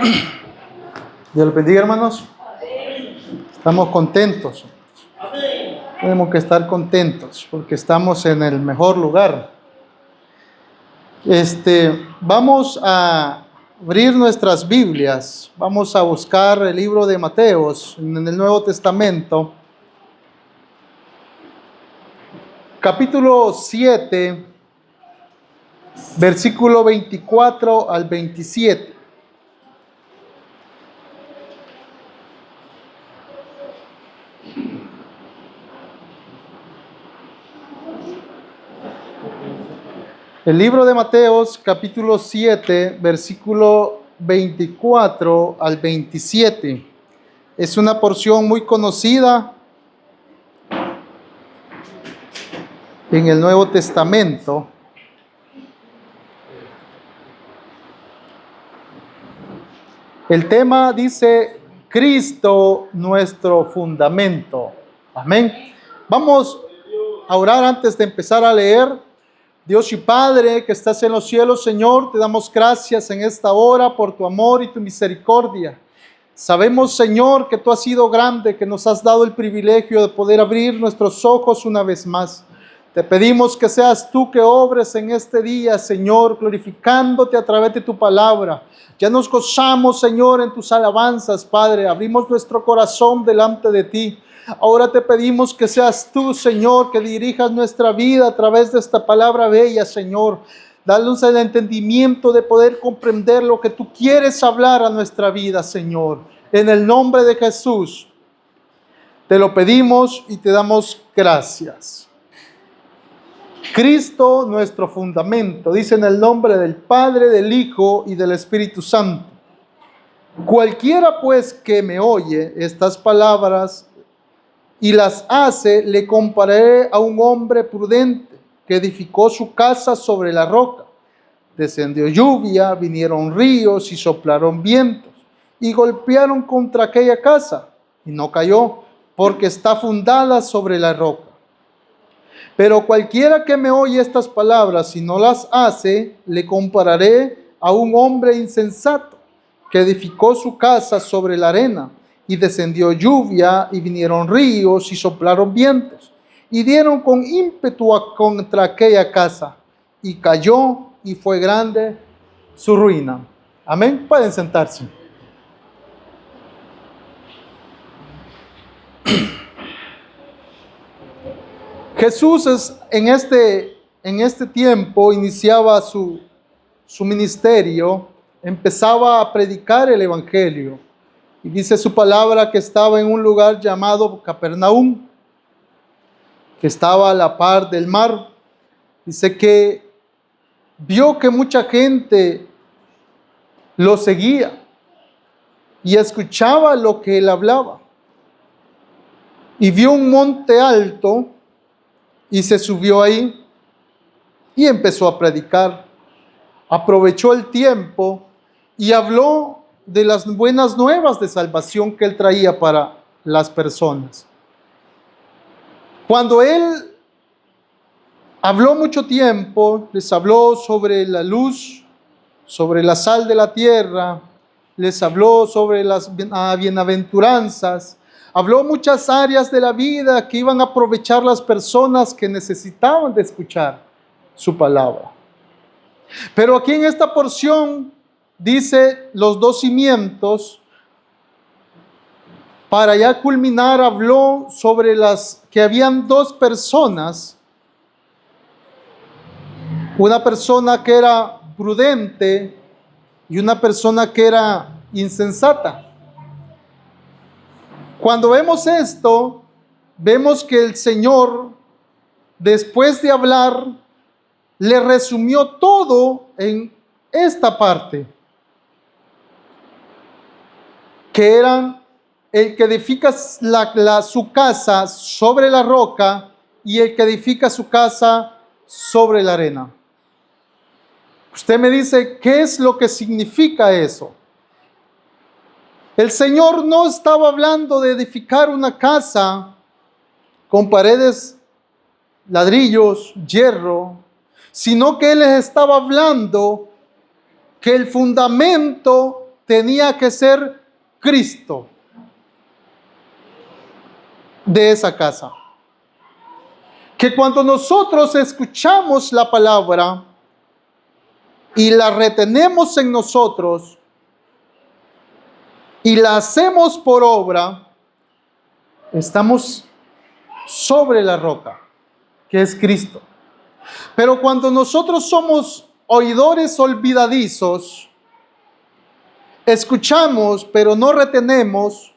Dios les bendiga, hermanos. Estamos contentos. Tenemos que estar contentos porque estamos en el mejor lugar. Vamos a abrir nuestras Biblias. Vamos a buscar el libro de Mateos en el Nuevo Testamento. Capítulo 7, versículo 24 al 27. El libro de Mateos, capítulo 7, versículo 24 al 27. Es una porción muy conocida en el Nuevo Testamento. El tema dice: Cristo, nuestro fundamento. Amén. Vamos a orar antes de empezar a leer. Dios y Padre que estás en los cielos, Señor, te damos gracias en esta hora por tu amor y tu misericordia. Sabemos, Señor, que tú has sido grande, que nos has dado el privilegio de poder abrir nuestros ojos una vez más. Te pedimos que seas tú que obres en este día, Señor, glorificándote a través de tu palabra. Ya nos gozamos, Señor, en tus alabanzas, Padre. Abrimos nuestro corazón delante de ti. Ahora te pedimos que seas tú, Señor, que dirijas nuestra vida a través de esta palabra bella, Señor. Danos el entendimiento de poder comprender lo que tú quieres hablar a nuestra vida, Señor. En el nombre de Jesús, te lo pedimos y te damos gracias. Cristo, nuestro fundamento, dice en el nombre del Padre, del Hijo y del Espíritu Santo. Cualquiera pues que me oye estas palabras y las hace, le compararé a un hombre prudente que edificó su casa sobre la roca. Descendió lluvia, vinieron ríos y soplaron vientos y golpearon contra aquella casa y no cayó, porque está fundada sobre la roca. Pero cualquiera que me oye estas palabras y no las hace, le compararé a un hombre insensato que edificó su casa sobre la arena. Y descendió lluvia, y vinieron ríos, y soplaron vientos, y dieron con ímpetu contra aquella casa, y cayó, y fue grande su ruina. Amén. Pueden sentarse. Jesús en este tiempo iniciaba su ministerio, empezaba a predicar el evangelio. Y dice su palabra que estaba en un lugar llamado Capernaum, que estaba a la par del mar. Dice que vio que mucha gente lo seguía y escuchaba lo que él hablaba. Y vio un monte alto y se subió ahí y empezó a predicar. Aprovechó el tiempo y habló de las buenas nuevas de salvación que él traía para las personas. Cuando él habló mucho tiempo, les habló sobre la luz, sobre la sal de la tierra, les habló sobre las bienaventuranzas, habló muchas áreas de la vida que iban a aprovechar las personas que necesitaban de escuchar su palabra. Pero aquí en esta porción dice los dos cimientos. Para ya culminar, habló sobre que habían dos personas. Una persona que era prudente y una persona que era insensata. Cuando vemos esto, vemos que el Señor, después de hablar, le resumió todo en esta parte. Que eran el que edifica su casa sobre la roca y el que edifica su casa sobre la arena. Usted me dice, ¿qué es lo que significa eso? El Señor no estaba hablando de edificar una casa con paredes, ladrillos, hierro, sino que Él les estaba hablando que el fundamento tenía que ser Cristo de esa casa. Que cuando nosotros escuchamos la palabra y la retenemos en nosotros y la hacemos por obra, estamos sobre la roca, que es Cristo. Pero cuando nosotros somos oidores olvidadizos, escuchamos pero no retenemos,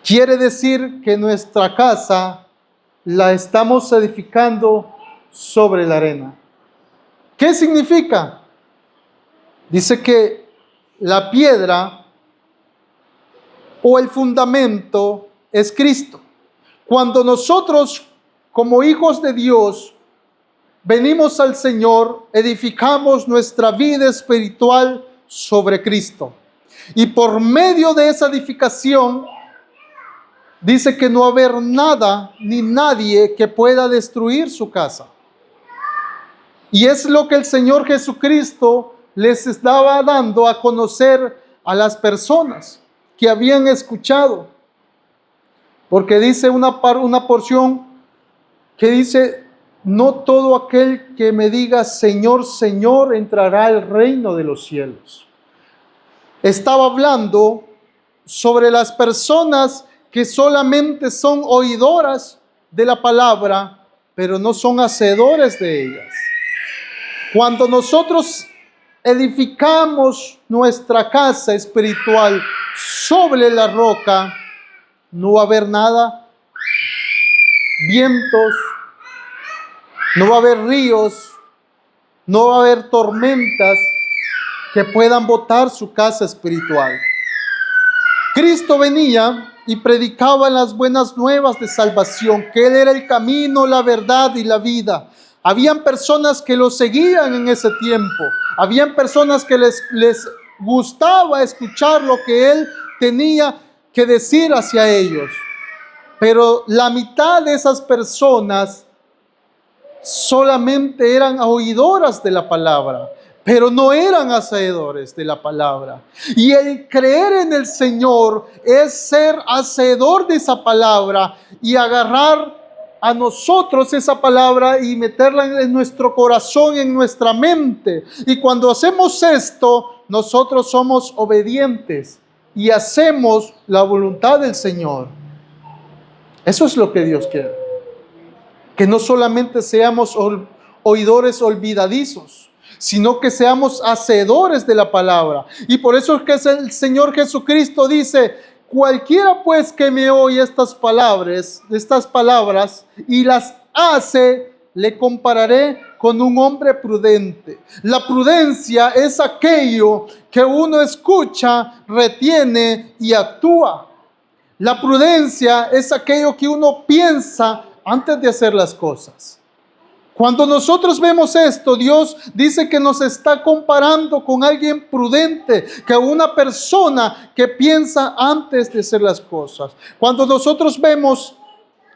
quiere decir que nuestra casa la estamos edificando sobre la arena. ¿Qué significa? Dice que la piedra o el fundamento es Cristo. Cuando nosotros, como hijos de Dios, venimos al Señor, edificamos nuestra vida espiritual sobre Cristo. Y por medio de esa edificación, dice que no va a haber nada ni nadie que pueda destruir su casa. Y es lo que el Señor Jesucristo les estaba dando a conocer a las personas que habían escuchado. Porque dice una porción que dice, no todo aquel que me diga Señor, Señor, entrará al reino de los cielos. Estaba hablando sobre las personas que solamente son oidoras de la palabra, pero no son hacedores de ellas. Cuando nosotros edificamos nuestra casa espiritual sobre la roca, no va a haber nada, vientos, no va a haber ríos, no va a haber tormentas que puedan botar su casa espiritual. Cristo venía y predicaba las buenas nuevas de salvación, que Él era el camino, la verdad y la vida. Habían personas que lo seguían en ese tiempo. Habían personas que les gustaba escuchar lo que Él tenía que decir hacia ellos. Pero la mitad de esas personas solamente eran oidoras de la palabra, pero no eran hacedores de la palabra. Y el creer en el Señor es ser hacedor de esa palabra y agarrar a nosotros esa palabra y meterla en nuestro corazón, en nuestra mente. Y cuando hacemos esto, nosotros somos obedientes y hacemos la voluntad del Señor. Eso es lo que Dios quiere. Que no solamente seamos oidores olvidadizos, sino que seamos hacedores de la palabra. Y por eso es que el Señor Jesucristo dice, cualquiera pues que me oye estas palabras y las hace, le compararé con un hombre prudente. La prudencia es aquello que uno escucha, retiene y actúa. La prudencia es aquello que uno piensa antes de hacer las cosas. Cuando nosotros vemos esto, Dios dice que nos está comparando con alguien prudente, que una persona que piensa antes de hacer las cosas. Cuando nosotros vemos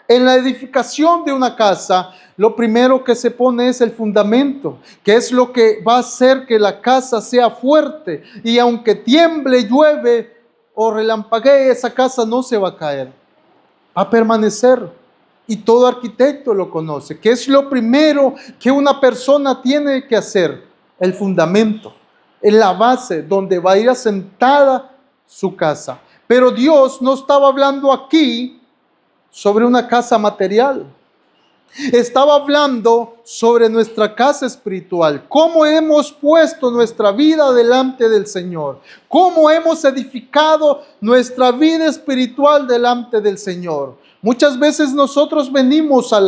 en la edificación de una casa, lo primero que se pone es el fundamento, que es lo que va a hacer que la casa sea fuerte. Y aunque tiemble, llueve o relampaguee, esa casa no se va a caer, va a permanecer. Y todo arquitecto lo conoce, que es lo primero que una persona tiene que hacer, el fundamento, en la base donde va a ir asentada su casa. Pero Dios no estaba hablando aquí sobre una casa material. Estaba hablando sobre nuestra casa espiritual. Cómo hemos puesto nuestra vida delante del Señor. Cómo hemos edificado nuestra vida espiritual delante del Señor. Muchas veces nosotros venimos a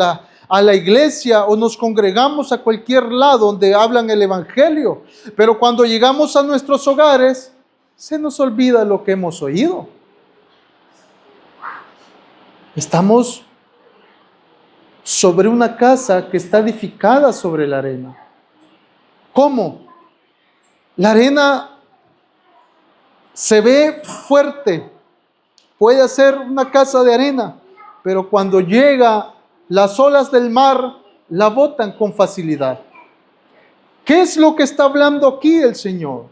la iglesia o nos congregamos a cualquier lado donde hablan el evangelio. Pero cuando llegamos a nuestros hogares, se nos olvida lo que hemos oído. Estamos sobre una casa que está edificada sobre la arena. ¿Cómo? La arena se ve fuerte, puede ser una casa de arena, pero cuando llega las olas del mar, la botan con facilidad. ¿Qué es lo que está hablando aquí el Señor?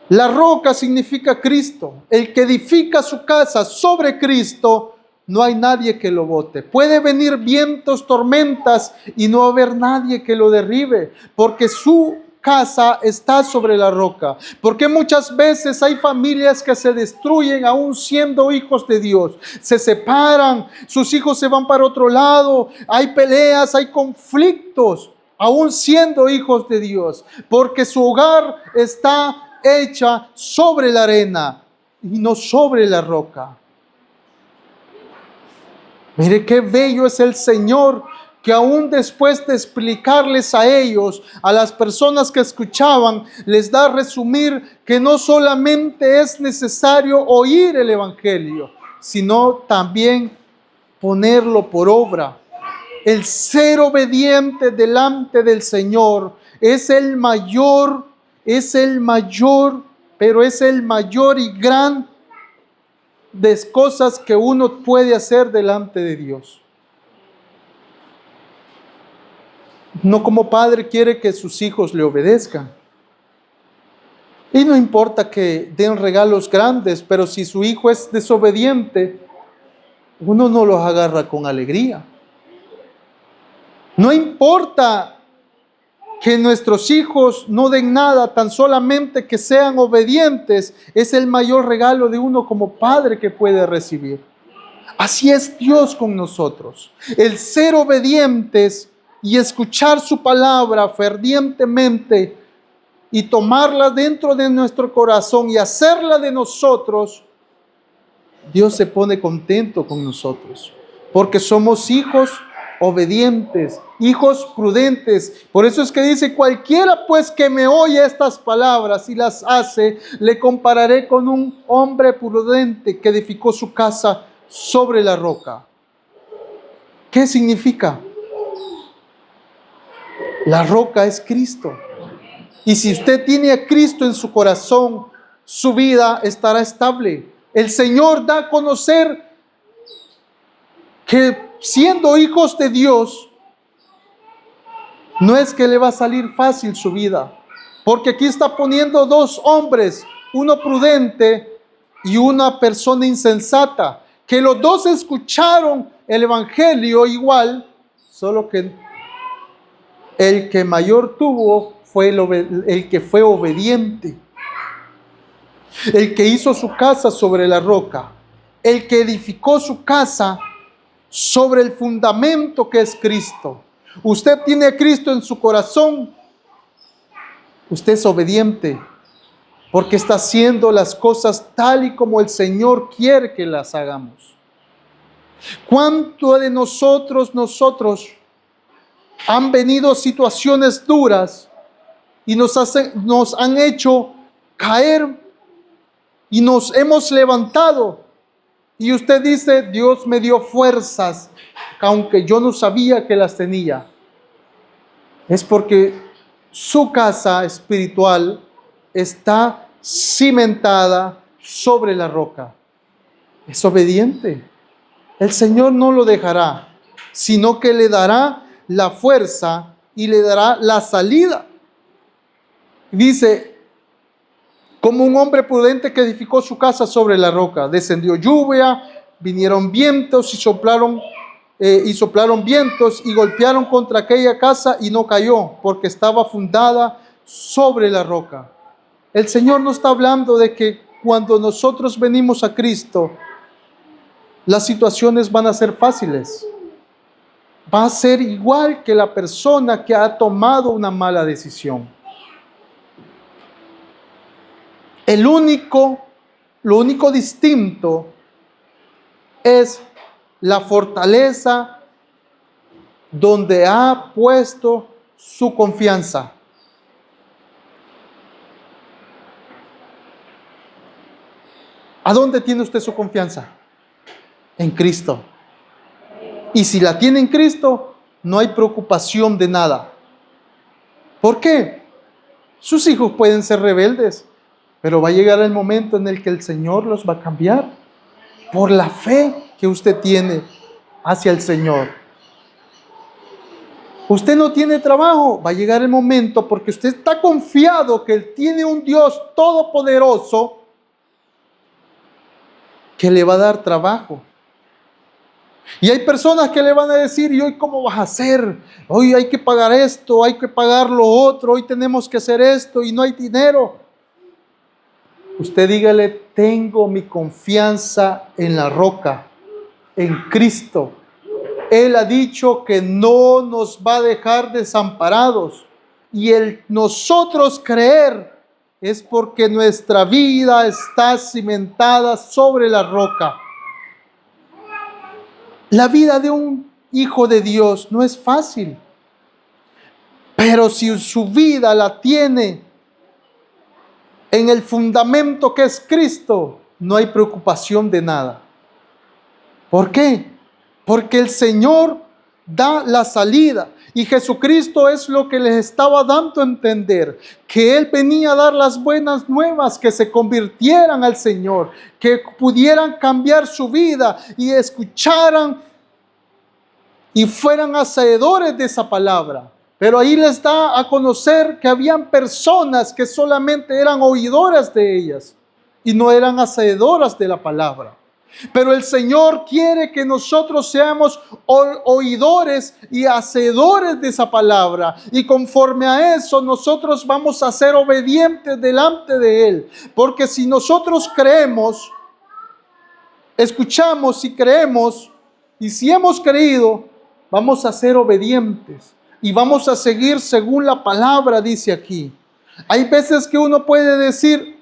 La roca significa Cristo. El que edifica su casa sobre Cristo, no hay nadie que lo bote. Puede venir vientos, tormentas y no haber nadie que lo derribe, porque su casa está sobre la roca. Porque muchas veces hay familias que se destruyen aún siendo hijos de Dios. Se separan, sus hijos se van para otro lado, hay peleas, hay conflictos, aún siendo hijos de Dios, porque su hogar está hecha sobre la arena y no sobre la roca. Mire qué bello es el Señor, que aún después de explicarles a ellos, a las personas que escuchaban, les da a resumir que no solamente es necesario oír el Evangelio, sino también ponerlo por obra. El ser obediente delante del Señor es el mayor, pero es el mayor y gran de cosas que uno puede hacer delante de Dios. No como padre quiere que sus hijos le obedezcan. Y no importa que den regalos grandes, pero si su hijo es desobediente, uno no los agarra con alegría. No importa que nuestros hijos no den nada, tan solamente que sean obedientes, es el mayor regalo de uno como padre que puede recibir. Así es Dios con nosotros. El ser obedientes y escuchar su palabra fervientemente y tomarla dentro de nuestro corazón y hacerla de nosotros, Dios se pone contento con nosotros, porque somos hijos obedientes, hijos prudentes. Por eso es que dice: cualquiera pues que me oye estas palabras y las hace, le compararé con un hombre prudente que edificó su casa sobre la roca. ¿Qué significa? La roca es Cristo. Y si usted tiene a Cristo en su corazón, su vida estará estable. El Señor da a conocer que siendo hijos de Dios, no es que le va a salir fácil su vida, porque aquí está poniendo dos hombres, uno prudente y una persona insensata, que los dos escucharon el Evangelio igual, solo que el que mayor tuvo fue el que fue obediente, el que hizo su casa sobre la roca, el que edificó su casa sobre el fundamento que es Cristo. Usted tiene a Cristo en su corazón, usted es obediente, porque está haciendo las cosas tal y como el Señor quiere que las hagamos. ¿Cuánto de nosotros han venido situaciones duras y nos han hecho caer y nos hemos levantado? Y usted dice: Dios me dio fuerzas, aunque yo no sabía que las tenía. Es porque su casa espiritual está cimentada sobre la roca. Es obediente. El Señor no lo dejará, sino que le dará la fuerza y le dará la salida. Dice: como un hombre prudente que edificó su casa sobre la roca, descendió lluvia, vinieron vientos y soplaron vientos y golpearon contra aquella casa y no cayó, porque estaba fundada sobre la roca. El Señor no está hablando de que cuando nosotros venimos a Cristo, las situaciones van a ser fáciles. Va a ser igual que la persona que ha tomado una mala decisión. Lo único distinto es la fortaleza donde ha puesto su confianza. ¿A dónde tiene usted su confianza? En Cristo. Y si la tiene en Cristo, no hay preocupación de nada. ¿Por qué? Sus hijos pueden ser rebeldes, pero va a llegar el momento en el que el Señor los va a cambiar por la fe que usted tiene hacia el Señor. Usted no tiene trabajo, va a llegar el momento porque usted está confiado que Él tiene un Dios todopoderoso que le va a dar trabajo. Y hay personas que le van a decir, ¿y hoy cómo vas a hacer? Hoy hay que pagar esto, hay que pagar lo otro, hoy tenemos que hacer esto y no hay dinero. Usted dígale, tengo mi confianza en la roca, en Cristo. Él ha dicho que no nos va a dejar desamparados. Y el nosotros creer es porque nuestra vida está cimentada sobre la roca. La vida de un hijo de Dios no es fácil. Pero si su vida la tiene en el fundamento que es Cristo, no hay preocupación de nada. ¿Por qué? Porque el Señor da la salida. Y Jesucristo es lo que les estaba dando a entender, que Él venía a dar las buenas nuevas, que se convirtieran al Señor, que pudieran cambiar su vida y escucharan y fueran hacedores de esa palabra. Pero ahí les da a conocer que habían personas que solamente eran oidoras de ellas y no eran hacedoras de la palabra. Pero el Señor quiere que nosotros seamos oidores y hacedores de esa palabra. Y conforme a eso, nosotros vamos a ser obedientes delante de Él. Porque si nosotros creemos, escuchamos y creemos, y si hemos creído, vamos a ser obedientes. Y vamos a seguir según la palabra, dice aquí. Hay veces que uno puede decir,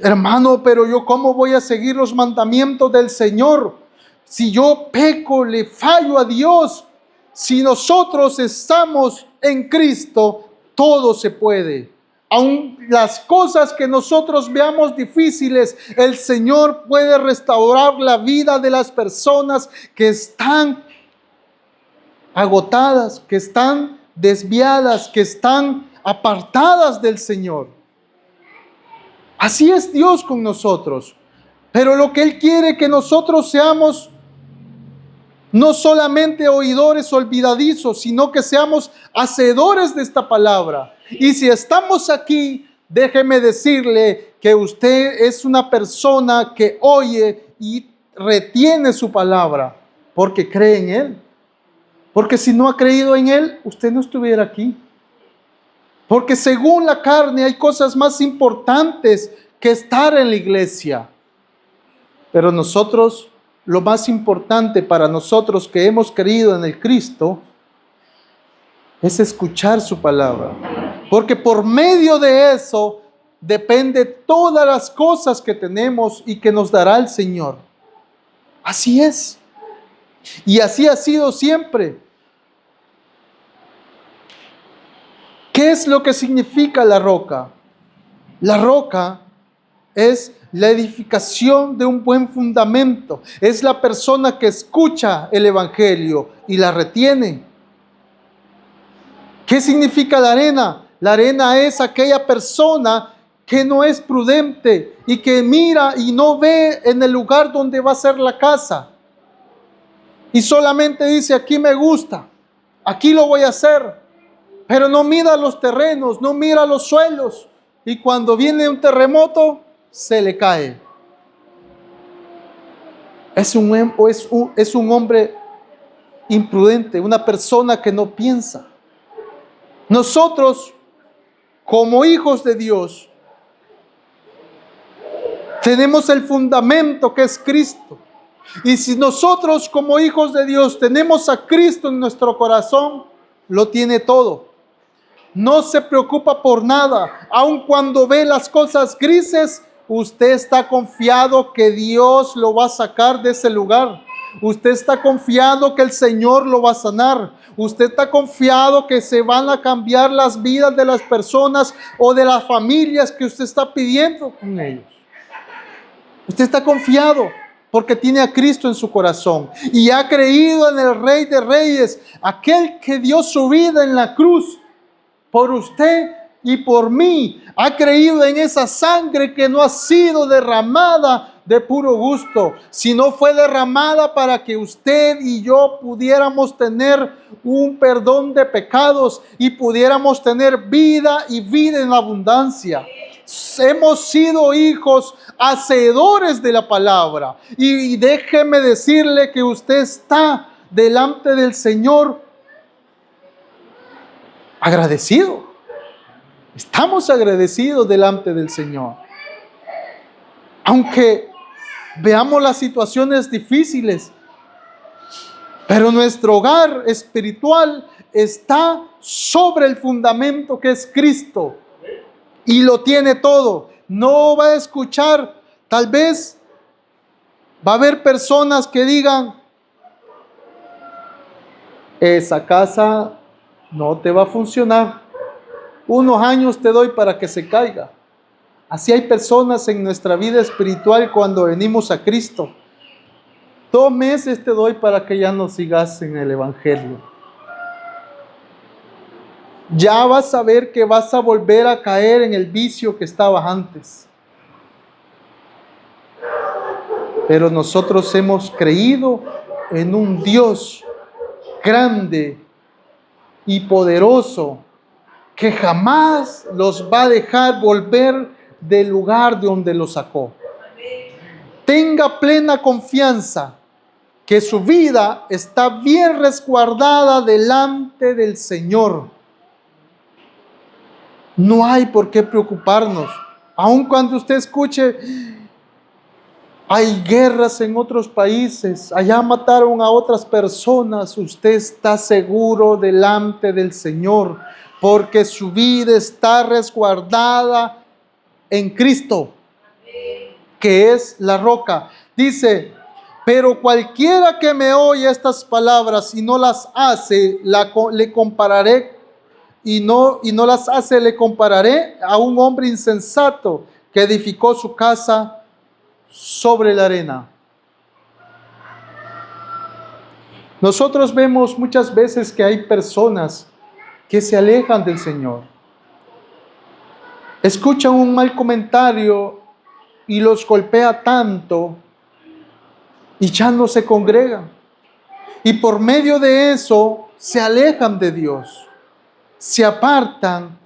hermano, pero yo ¿cómo voy a seguir los mandamientos del Señor? Si yo peco, le fallo a Dios. Si nosotros estamos en Cristo, todo se puede. Aun las cosas que nosotros veamos difíciles, el Señor puede restaurar la vida de las personas que están agotadas, que están desviadas, que están apartadas del Señor. Así es Dios con nosotros. Pero lo que Él quiere que nosotros seamos no solamente oidores olvidadizos, sino que seamos hacedores de esta palabra. Y si estamos aquí, déjeme decirle que usted es una persona que oye y retiene su palabra porque cree en Él. Porque si no ha creído en Él, usted no estuviera aquí. Porque según la carne hay cosas más importantes que estar en la iglesia. Pero nosotros, lo más importante para nosotros que hemos creído en el Cristo, es escuchar su palabra. Porque por medio de eso depende todas las cosas que tenemos y que nos dará el Señor. Así es. Y así ha sido siempre. ¿Qué es lo que significa la roca? La roca es la edificación de un buen fundamento. Es la persona que escucha el Evangelio y la retiene. ¿Qué significa la arena? La arena es aquella persona que no es prudente y que mira y no ve en el lugar donde va a ser la casa. Y solamente dice, aquí me gusta, aquí lo voy a hacer. Pero no mira los terrenos, no mira los suelos. Y cuando viene un terremoto, se le cae. Es un hombre imprudente, una persona que no piensa. Nosotros, como hijos de Dios, tenemos el fundamento que es Cristo. Y si nosotros, como hijos de Dios, tenemos a Cristo en nuestro corazón, lo tiene todo. No se preocupa por nada. Aun cuando ve las cosas grises, usted está confiado que Dios lo va a sacar de ese lugar. Usted está confiado que el Señor lo va a sanar. Usted está confiado que se van a cambiar las vidas de las personas o de las familias que usted está pidiendo con ellos. Usted está confiado porque tiene a Cristo en su corazón y ha creído en el Rey de Reyes, aquel que dio su vida en la cruz por usted y por mí. Ha creído en esa sangre que no ha sido derramada de puro gusto, sino fue derramada para que usted y yo pudiéramos tener un perdón de pecados y pudiéramos tener vida y vida en abundancia. Hemos sido hijos hacedores de la palabra. Y déjeme decirle que usted está delante del Señor agradecido. Estamos agradecidos delante del Señor. Aunque veamos las situaciones difíciles, pero nuestro hogar espiritual está sobre el fundamento que es Cristo. Y lo tiene todo. No va a escuchar, tal vez va a haber personas que digan, esa casa no te va a funcionar. Unos años te doy para que se caiga. Así hay personas en nuestra vida espiritual cuando venimos a Cristo. 2 meses te doy para que ya no sigas en el Evangelio. Ya vas a ver que vas a volver a caer en el vicio que estabas antes. Pero nosotros hemos creído en un Dios grande y poderoso que jamás los va a dejar volver del lugar de donde los sacó. Tenga plena confianza que su vida está bien resguardada delante del Señor. No hay por qué preocuparnos. Aun cuando usted escuche, hay guerras en otros países, allá mataron a otras personas, usted está seguro delante del Señor, porque su vida está resguardada en Cristo, que es la roca. Dice, pero cualquiera que me oye estas palabras y no las hace, le compararé, y no las hace, le compararé a un hombre insensato que edificó su casa sobre la arena. Nosotros vemos muchas veces que hay personas que se alejan del Señor. Escuchan un mal comentario y los golpea tanto y ya no se congregan. Y por medio de eso se alejan de Dios, se apartan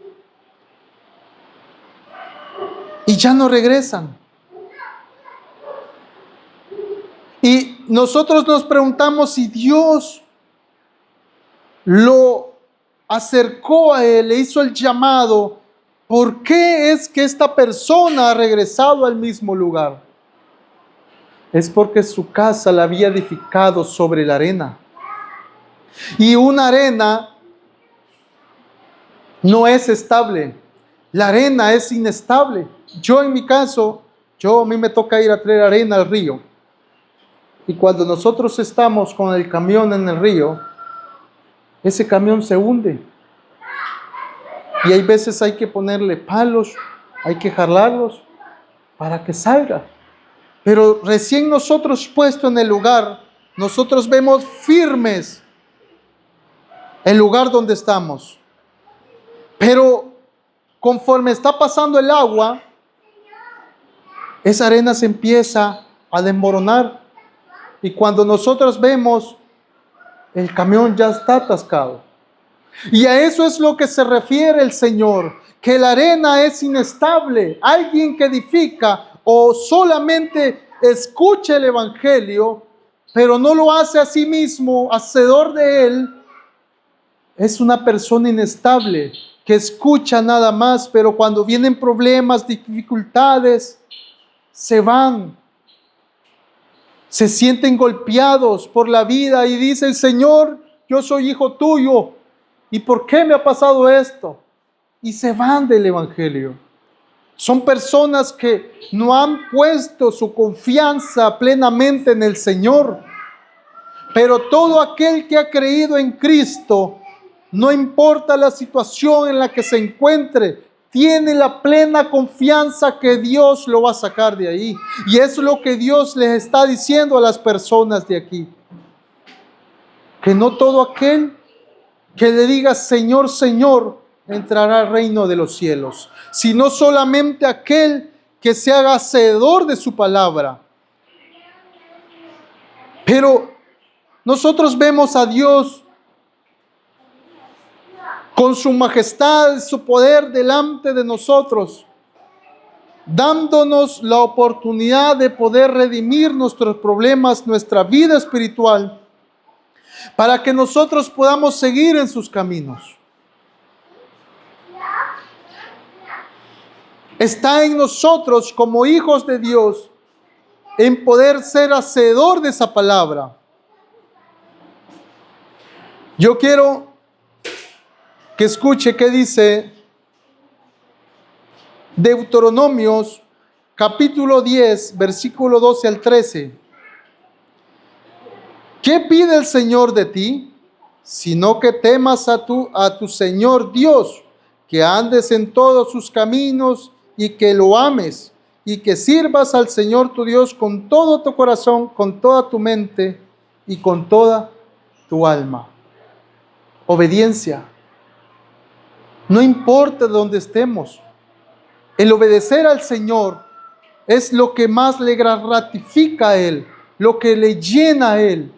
y ya no regresan. Y nosotros nos preguntamos si Dios lo acercó a él, le hizo el llamado. ¿Por qué es que esta persona ha regresado al mismo lugar? Es porque su casa la había edificado sobre la arena. Y una arena no es estable. La arena es inestable. Yo en mi caso, a mí me toca ir a traer arena al río. Y cuando nosotros estamos con el camión en el río, ese camión se hunde. Y hay veces hay que ponerle palos, hay que jalarlos para que salga. Pero recién nosotros puesto en el lugar, nosotros vemos firmes el lugar donde estamos. Pero conforme está pasando el agua, esa arena se empieza a desmoronar. Y cuando nosotros vemos, el camión ya está atascado. Y a eso es lo que se refiere el Señor, que la arena es inestable. Alguien que edifica o solamente escucha el Evangelio, pero no lo hace a sí mismo, hacedor de él, es una persona inestable, que escucha nada más, pero cuando vienen problemas, dificultades, se van. Se sienten golpeados por la vida y dicen, Señor, yo soy hijo tuyo. ¿Y por qué me ha pasado esto? Y se van del Evangelio. Son personas que no han puesto su confianza plenamente en el Señor. Pero todo aquel que ha creído en Cristo, no importa la situación en la que se encuentre, tiene la plena confianza que Dios lo va a sacar de ahí. Y es lo que Dios les está diciendo a las personas de aquí. Que no todo aquel que le diga Señor, Señor, entrará al reino de los cielos, sino solamente aquel que se haga hacedor de su palabra. Pero nosotros vemos a Dios con su majestad, su poder delante de nosotros, dándonos la oportunidad de poder redimir nuestros problemas, nuestra vida espiritual, para que nosotros podamos seguir en sus caminos. Está en nosotros como hijos de Dios en poder ser hacedor de esa palabra. Yo quiero que escuche qué dice Deuteronomios capítulo 10, versículo 12 al 13. ¿Qué pide el Señor de ti? Sino que temas a tu Señor Dios, que andes en todos sus caminos y que lo ames, y que sirvas al Señor tu Dios con todo tu corazón, con toda tu mente y con toda tu alma. Obediencia. No importa dónde estemos. El obedecer al Señor es lo que más le gratifica a Él, lo que le llena a Él.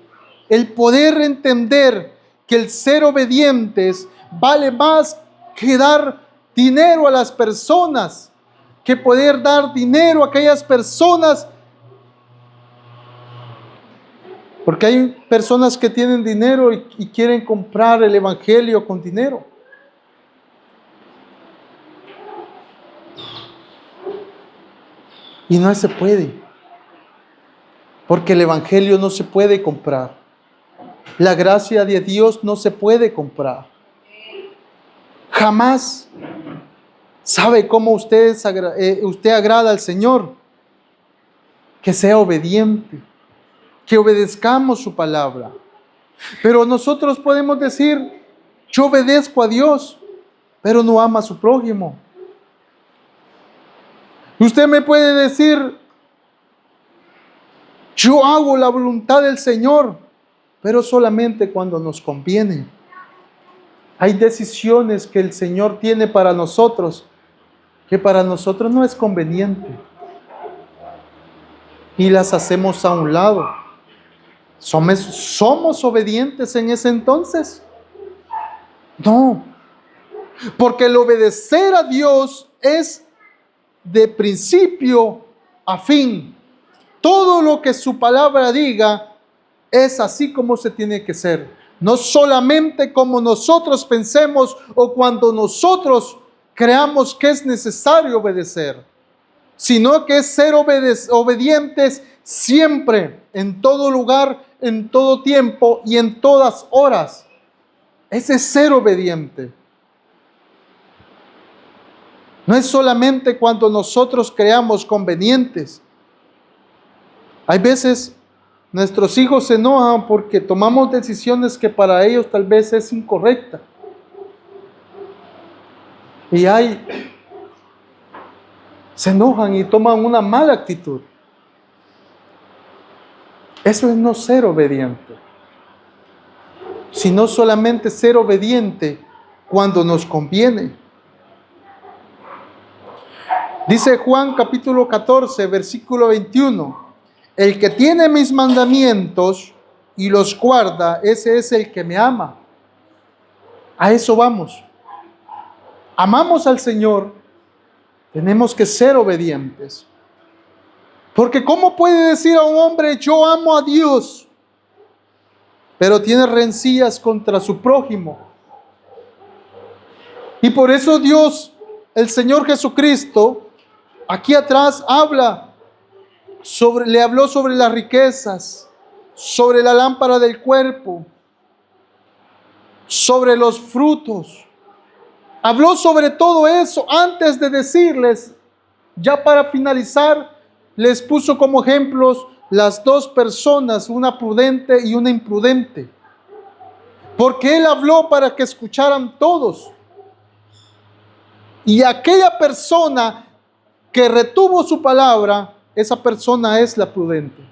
El poder entender que el ser obedientes vale más que dar dinero a las personas, que poder dar dinero a aquellas personas. Porque hay personas que tienen dinero y quieren comprar el evangelio con dinero. Y no se puede, porque el evangelio no se puede comprar. La gracia de Dios no se puede comprar. Jamás. ¿Sabe cómo usted agrada al Señor? Que sea obediente, que obedezcamos su palabra. Pero nosotros podemos decir, yo obedezco a Dios, pero no ama a su prójimo. Usted me puede decir, yo hago la voluntad del Señor, pero solamente cuando nos conviene. Hay decisiones que el Señor tiene para nosotros, que para nosotros no es conveniente. Y las hacemos a un lado. ¿Somos obedientes en ese entonces? No. Porque el obedecer a Dios es de principio a fin. Todo lo que su palabra diga es así como se tiene que ser. No solamente como nosotros pensemos o cuando nosotros creamos que es necesario obedecer, sino que es ser obedientes siempre, en todo lugar, en todo tiempo y en todas horas. Ese es ser obediente. No es solamente cuando nosotros creamos convenientes. Hay veces nuestros hijos se enojan porque tomamos decisiones que para ellos tal vez es incorrecta. Y se enojan y toman una mala actitud. Eso es no ser obediente, sino solamente ser obediente cuando nos conviene. Dice Juan capítulo 14, versículo 21, el que tiene mis mandamientos y los guarda, ese es el que me ama. A eso vamos. Amamos al Señor, tenemos que ser obedientes. Porque ¿cómo puede decir a un hombre, yo amo a Dios, pero tiene rencillas contra su prójimo? Y por eso Dios, el Señor Jesucristo, aquí atrás le habló sobre las riquezas, sobre la lámpara del cuerpo, sobre los frutos. Habló sobre todo eso antes de decirles, ya para finalizar, les puso como ejemplos las dos personas, una prudente y una imprudente. Porque Él habló para que escucharan todos. Y aquella persona que retuvo su palabra, esa persona es la prudente.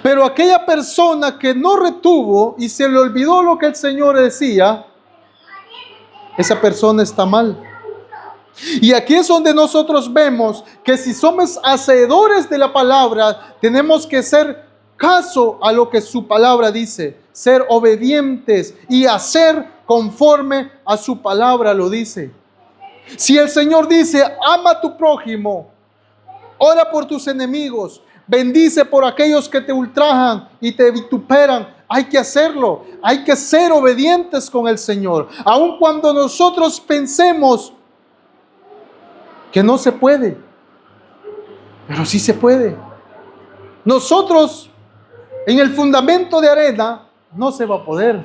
Pero aquella persona que no retuvo y se le olvidó lo que el Señor decía, esa persona está mal. Y aquí es donde nosotros vemos que si somos hacedores de la palabra, tenemos que ser caso a lo que su palabra dice, ser obedientes y hacer conforme a su palabra lo dice. Si el Señor dice, ama a tu prójimo, ora por tus enemigos, bendice por aquellos que te ultrajan y te vituperan, hay que hacerlo, hay que ser obedientes con el Señor, aun cuando nosotros pensemos que no se puede, pero sí se puede. Nosotros en el fundamento de arena no se va a poder,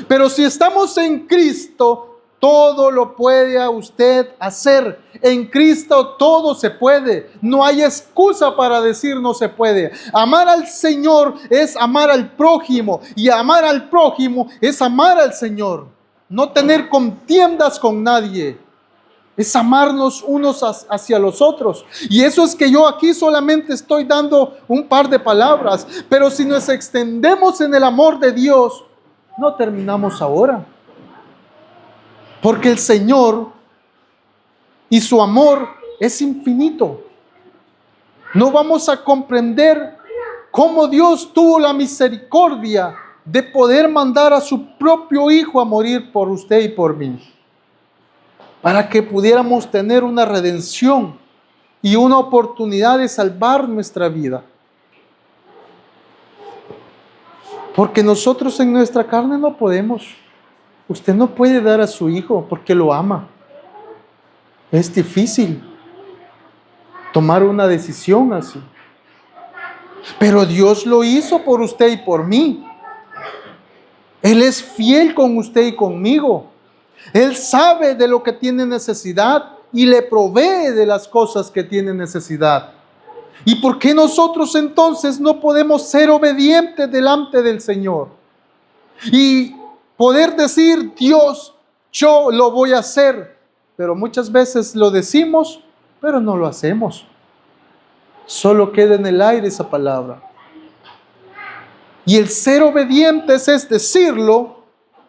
pero si estamos en Cristo, todo lo puede usted hacer. En Cristo todo se puede. No hay excusa para decir no se puede. Amar al Señor es amar al prójimo. Y amar al prójimo es amar al Señor. No tener contiendas con nadie. Es amarnos unos hacia los otros. Y eso es que yo aquí solamente estoy dando un par de palabras. Pero si nos extendemos en el amor de Dios, no terminamos ahora. Porque el Señor y su amor es infinito. No vamos a comprender cómo Dios tuvo la misericordia de poder mandar a su propio Hijo a morir por usted y por mí, para que pudiéramos tener una redención y una oportunidad de salvar nuestra vida. Porque nosotros en nuestra carne no podemos. Usted no puede dar a su hijo porque lo ama. Es difícil tomar una decisión así. Pero Dios lo hizo por usted y por mí. Él es fiel con usted y conmigo. Él sabe de lo que tiene necesidad y le provee de las cosas que tiene necesidad. ¿Y por qué nosotros entonces no podemos ser obedientes delante del Señor? Y poder decir, Dios, yo lo voy a hacer. Pero muchas veces lo decimos, pero no lo hacemos. Solo queda en el aire esa palabra. Y el ser obedientes es decirlo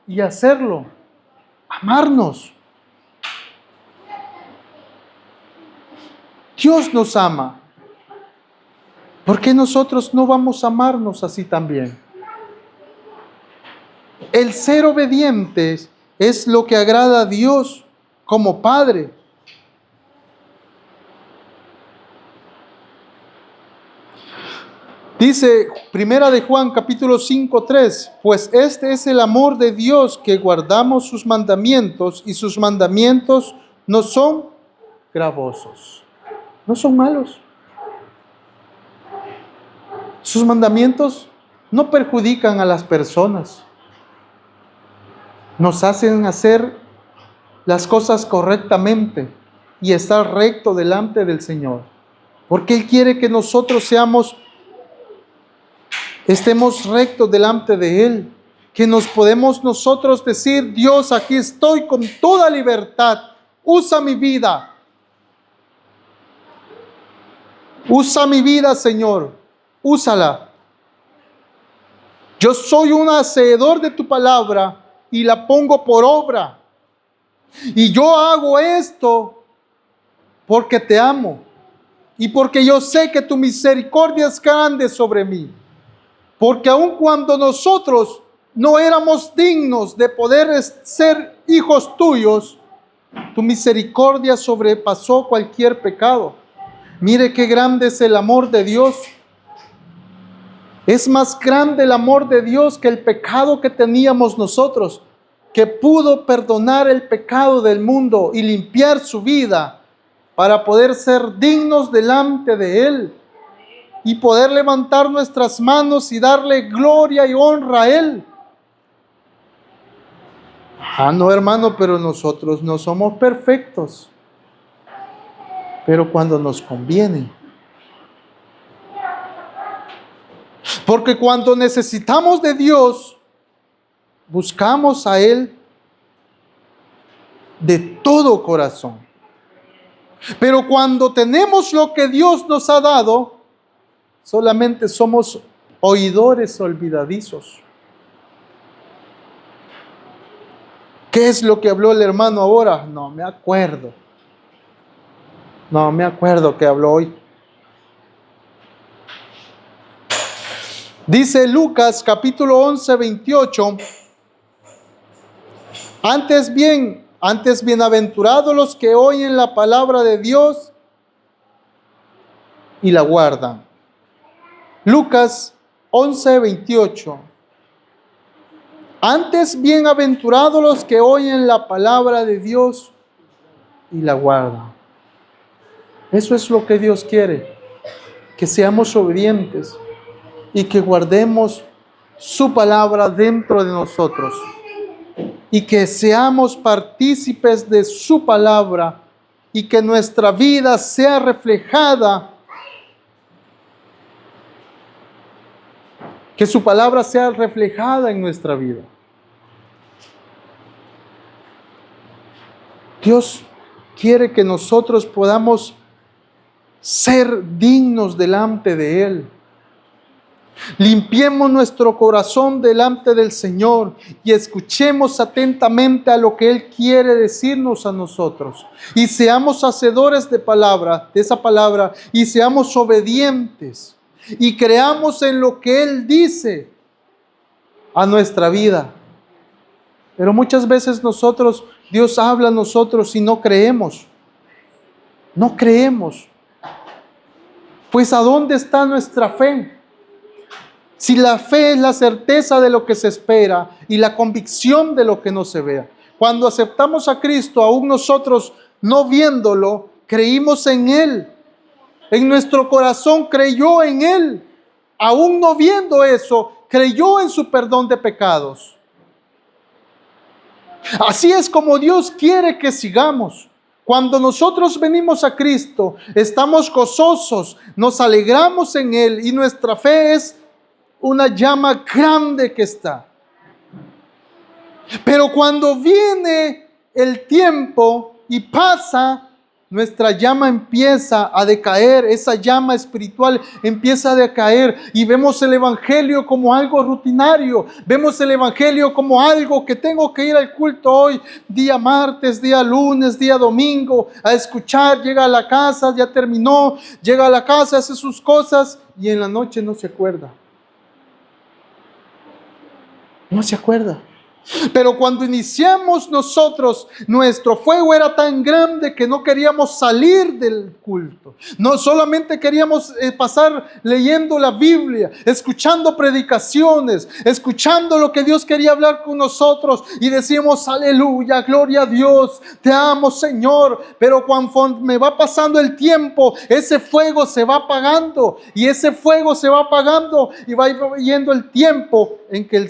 y hacerlo. Amarnos. Dios nos ama. ¿Por qué nosotros no vamos a amarnos así también? El ser obedientes es lo que agrada a Dios como Padre. Dice Primera de Juan capítulo 5:3, pues este es el amor de Dios, que guardamos sus mandamientos, y sus mandamientos no son gravosos, no son malos. Sus mandamientos no perjudican a las personas. Nos hacen hacer las cosas correctamente y estar recto delante del Señor. Porque Él quiere que nosotros estemos rectos delante de Él. Que nos podemos nosotros decir, Dios, aquí estoy con toda libertad. Usa mi vida. Usa mi vida, Señor. Úsala. Yo soy un hacedor de tu palabra y la pongo por obra. Y yo hago esto porque te amo y porque yo sé que tu misericordia es grande sobre mí. Porque aun cuando nosotros no éramos dignos de poder ser hijos tuyos, tu misericordia sobrepasó cualquier pecado. Mire qué grande es el amor de Dios. Es más grande el amor de Dios que el pecado que teníamos nosotros, que pudo perdonar el pecado del mundo y limpiar su vida para poder ser dignos delante de Él y poder levantar nuestras manos y darle gloria y honra a Él. No, hermano, pero nosotros no somos perfectos. Pero cuando nos conviene. Porque cuando necesitamos de Dios, buscamos a Él de todo corazón. Pero cuando tenemos lo que Dios nos ha dado, solamente somos oidores olvidadizos. ¿Qué es lo que habló el hermano ahora? No me acuerdo que habló hoy. Dice Lucas capítulo 11, 28. Antes bienaventurados los que oyen la palabra de Dios y la guardan. Lucas 11, 28. Antes bienaventurados los que oyen la palabra de Dios y la guardan. Eso es lo que Dios quiere, que seamos obedientes y que guardemos su palabra dentro de nosotros y que seamos partícipes de su palabra y que nuestra vida sea reflejada, que su palabra sea reflejada en nuestra vida. Dios quiere que nosotros podamos ser dignos delante de Él. Limpiemos nuestro corazón delante del Señor y escuchemos atentamente a lo que Él quiere decirnos a nosotros. Y seamos hacedores de esa palabra, y seamos obedientes. Y creamos en lo que Él dice a nuestra vida. Pero muchas veces Dios habla a nosotros y no creemos. No creemos. Pues ¿a dónde está nuestra fe? Si la fe es la certeza de lo que se espera y la convicción de lo que no se vea. Cuando aceptamos a Cristo, aún nosotros no viéndolo, creímos en Él. En nuestro corazón creyó en Él. Aún no viendo eso, creyó en su perdón de pecados. Así es como Dios quiere que sigamos. Cuando nosotros venimos a Cristo, estamos gozosos, nos alegramos en Él y nuestra fe es una llama grande que está. Pero cuando viene el tiempo y pasa, nuestra llama empieza a decaer, esa llama espiritual empieza a decaer y vemos el evangelio como algo rutinario, vemos el evangelio como algo que tengo que ir al culto hoy, día martes, día lunes, día domingo, a escuchar, llega a la casa, ya terminó, llega a la casa, hace sus cosas y en la noche no se acuerda. No se acuerda. Pero cuando iniciamos nosotros, nuestro fuego era tan grande que no queríamos salir del culto. No solamente queríamos pasar leyendo la Biblia, escuchando predicaciones, escuchando lo que Dios quería hablar con nosotros y decíamos aleluya, gloria a Dios, te amo Señor. Pero cuando me va pasando el tiempo, ese fuego se va apagando y ese fuego se va apagando y va yendo el tiempo en que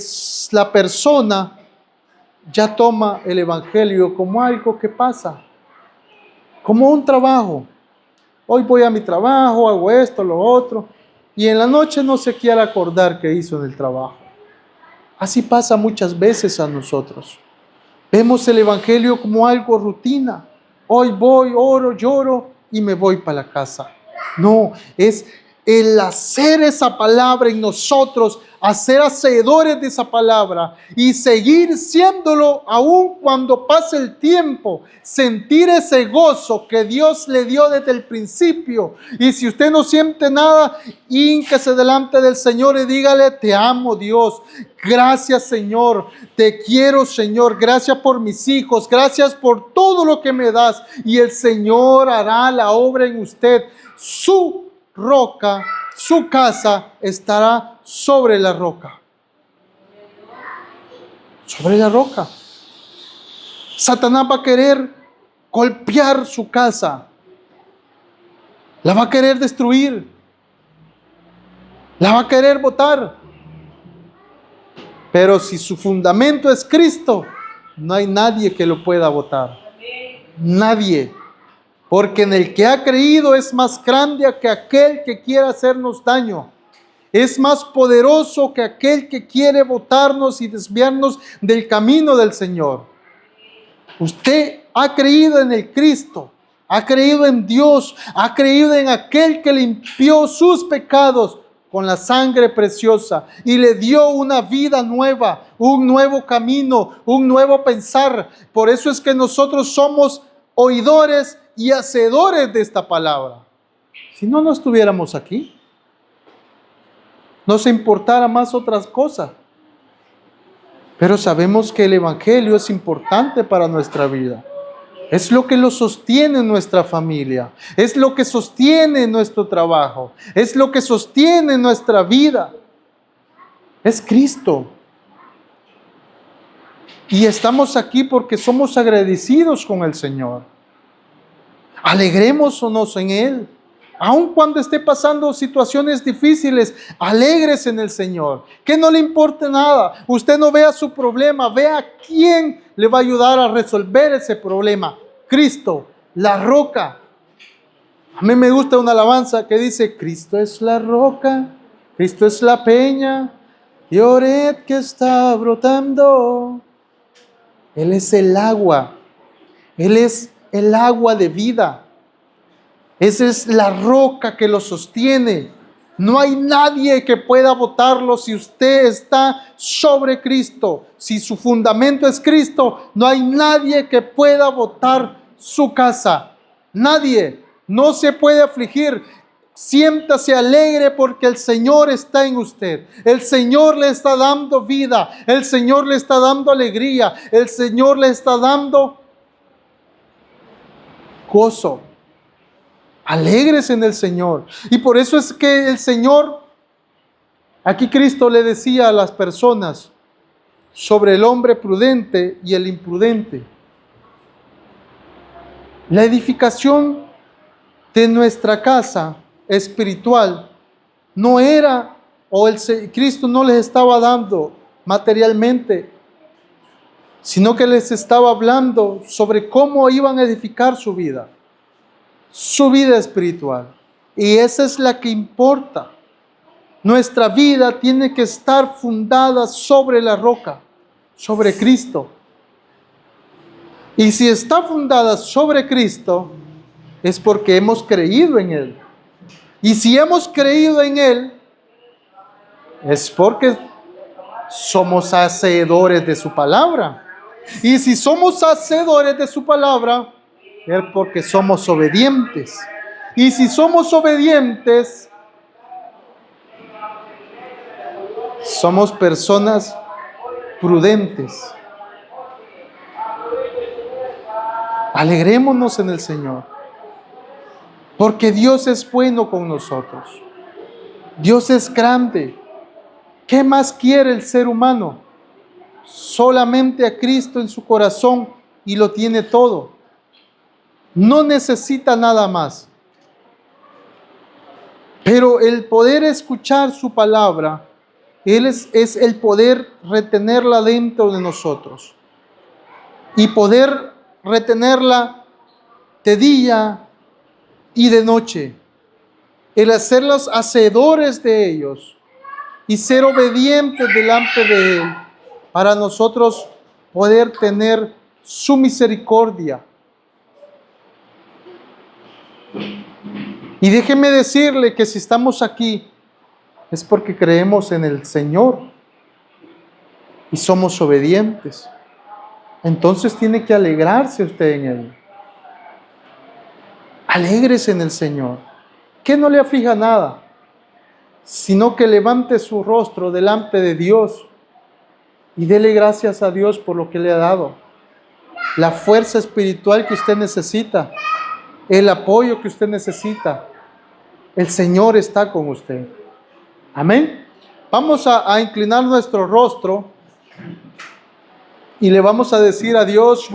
la persona ya toma el evangelio como algo que pasa, como un trabajo. Hoy voy a mi trabajo, hago esto, lo otro, y en la noche no se quiere acordar qué hizo en el trabajo. Así pasa muchas veces a nosotros. Vemos el evangelio como algo rutina. Hoy voy, oro, lloro y me voy para la casa. No, es el hacer esa palabra en nosotros, hacer hacedores de esa palabra y seguir siéndolo aún cuando pase el tiempo, sentir ese gozo que Dios le dio desde el principio. Y si usted no siente nada, hínquese delante del Señor y dígale: te amo Dios, gracias Señor, te quiero Señor, gracias por mis hijos, gracias por todo lo que me das, y el Señor hará la obra en usted. Su roca, su casa estará sobre la roca. Sobre la roca. Satanás va a querer golpear su casa. La va a querer destruir. La va a querer botar. Pero si su fundamento es Cristo, no hay nadie que lo pueda botar. Nadie. Porque en el que ha creído es más grande que aquel que quiera hacernos daño. Es más poderoso que aquel que quiere botarnos y desviarnos del camino del Señor. Usted ha creído en el Cristo, ha creído en Dios, ha creído en aquel que limpió sus pecados con la sangre preciosa y le dio una vida nueva, un nuevo camino, un nuevo pensar. Por eso es que nosotros somos oidores y hacedores de esta palabra. Si no, no estuviéramos aquí. nos importara más otras cosas. Pero sabemos que el Evangelio es importante para nuestra vida. Es lo que lo sostiene en nuestra familia. Es lo que sostiene nuestro trabajo. Es lo que sostiene nuestra vida. Es Cristo. Y estamos aquí porque somos agradecidos con el Señor. Alegrémonos en Él. Aun cuando esté pasando situaciones difíciles, alegres en el Señor. Que no le importe nada. Usted no vea su problema, vea quién le va a ayudar a resolver ese problema. Cristo, la roca. A mí me gusta una alabanza que dice: Cristo es la roca, Cristo es la peña, y Ored que está brotando. Él es el agua. Él es el agua de vida. Esa es la roca que lo sostiene. No hay nadie que pueda botarlo si usted está sobre Cristo. Si su fundamento es Cristo, no hay nadie que pueda botar su casa. Nadie. No se puede afligir. Siéntase alegre porque el Señor está en usted. El Señor le está dando vida. El Señor le está dando alegría. El Señor le está dando gozo. Alegres en el Señor. Y por eso es que el Señor, aquí Cristo le decía a las personas sobre el hombre prudente y el imprudente. La edificación de nuestra casa espiritual no era, Cristo no les estaba dando materialmente, sino que les estaba hablando sobre cómo iban a edificar su vida espiritual. Y esa es la que importa. Nuestra vida tiene que estar fundada sobre la roca, sobre Cristo. Y si está fundada sobre Cristo, es porque hemos creído en Él. Y si hemos creído en Él, es porque somos hacedores de su palabra. Y si somos hacedores de su palabra, es porque somos obedientes. Y si somos obedientes, somos personas prudentes. Alegrémonos en el Señor, porque Dios es bueno con nosotros. Dios es grande. ¿Qué más quiere el ser humano? Solamente a Cristo en su corazón y lo tiene todo. No necesita nada más. Pero el poder escuchar su palabra, es el poder retenerla dentro de nosotros. Y poder retenerla de día y de noche. El hacerlos hacedores de ellos y ser obedientes delante de Él, para nosotros poder tener su misericordia. Y déjeme decirle que si estamos aquí es porque creemos en el Señor y somos obedientes. Entonces tiene que alegrarse usted en Él. Alégrese en el Señor. Que no le aflija nada, sino que levante su rostro delante de Dios y dele gracias a Dios por lo que le ha dado. La fuerza espiritual que usted necesita, el apoyo que usted necesita. El Señor está con usted. Amén. Vamos a inclinar nuestro rostro y le vamos a decir a Dios: